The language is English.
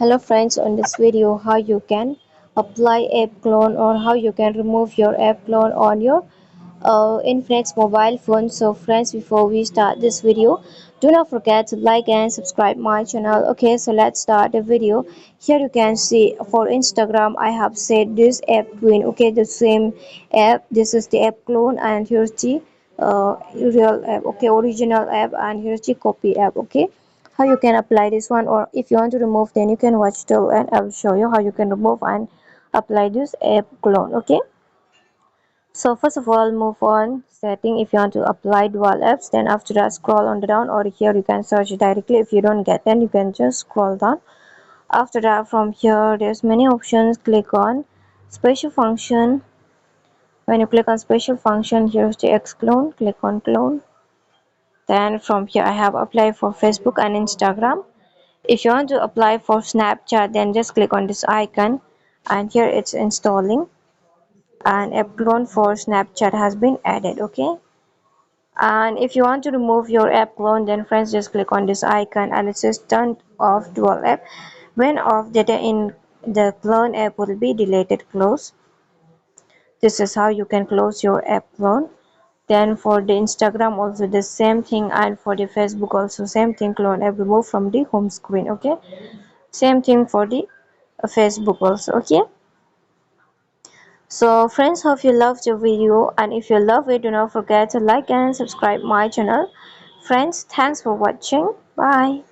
Hello friends, on this video how you can apply app clone or how you can remove your app clone on your infinix mobile phone. So friends, before we start this video, do not forget to like and subscribe my channel. Okay, so let's start the video. Here you can see for Instagram I have set this app twin. Okay, the same app, this is the app clone, and here's the real app. Okay, original app, and here's the copy app. Okay, how you can apply this one, or if you want to remove, then you can watch till and I will show you how you can remove and apply this app clone. Okay, so first of all, move on setting. If you want to apply dual apps, then after that scroll on the down, or here you can search directly. If you don't get, then you can just scroll down. After that, from here there's many options. Click on special function. When you click on special function, here's the X clone. Click on clone. Then from here I have applied for Facebook and Instagram. If you want to apply for Snapchat, then just click on this icon, and here it's installing, and app clone for Snapchat has been added. Okay, and if you want to remove your app clone, then friends, just click on this icon and it says turn off dual app. When off, data in the clone app will be deleted. Close. This is how you can close your app clone. Then for the Instagram also the same thing, and for the Facebook also same thing. Clone app remove from the home screen. Okay, same thing for the Facebook also. Okay, so friends, hope you loved the video, and if you love it, do not forget to like and subscribe my channel. Friends, thanks for watching. Bye.